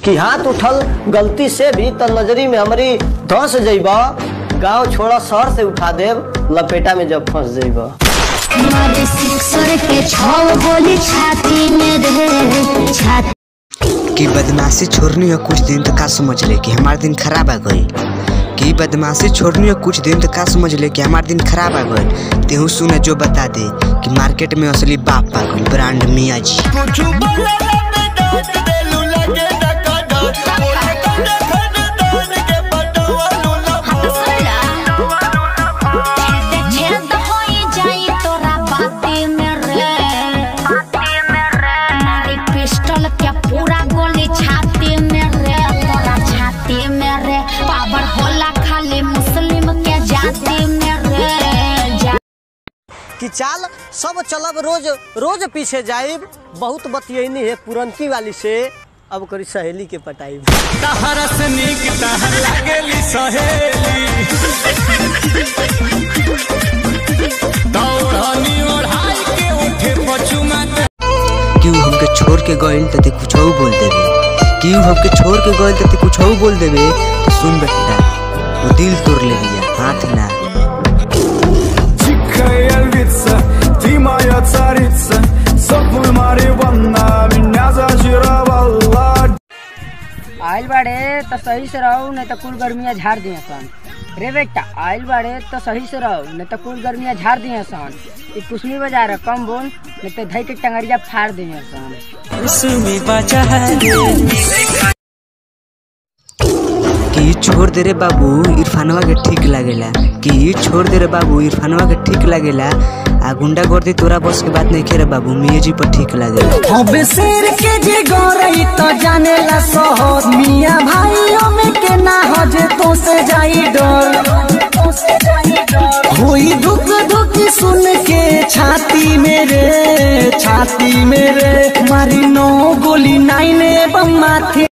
कि हाथ उठल गलती से भी तो नजरी में हमारी धंस जइब, गांव छोड़ा शहर से उठा देव लपेटा में जब फंस जइब। कि बदमाशी छोड़नी हो कुछ दिन तो का समझ ले कि हमारे दिन खराब आ गई। कि बदमाशी छोड़नी हो कुछ दिन तो का समझ ले कि हमारे दिन खराब आ गई। तेहू सुने जो बता दे कि मार्केट में असली बाप आ गई ब्रांड मियाँ जी। कि चाल सब चलब रोज रोज पीछे जाइब, बहुत बतियनी है पुरनकी वाली से, अब करी सहेली के पटाइब। क्यों हमके छोड़ के गइल त कुछ बोल देबे, क्यों हमके छोड़ के गइल त कुछ बोल देबे। तो सुन बेटा, वो दिल तोड़ ले दिया हाथ ना। Ты моя царица, сопнуль Мариванна, меня зачаровала। आइल बाड़े तो सही से रहो, नहीं तो कुल गर्मियाँ झाड़ दिए सन। रे बेटा आइल बाड़े तो सही से रहो, नहीं तो कुल गर्मियाँ झाड़ दिए सन। कुसमी बजा रहा कम बोल, नहीं तो धई के टंगरिया फाड़ दिए सन। कि छोड़ दे रे बाबू इरफानवा के ठीक लागेला, कि छोड़ दे रे बाबू इरफानवा के ठीक लागेला। आ गुंडा गर्दी तोरा बस के बात नहीं खेरे बाबू, मियाँ जी पर ठीक लागेला। अब शेर के जे गरई तो जानेला सहर, मियाँ भाइयों में के ना हो जे तो से जाई डर। होई दुख दुख सुन के छाती मेरे मारी 9 गोली 9 बम माथे।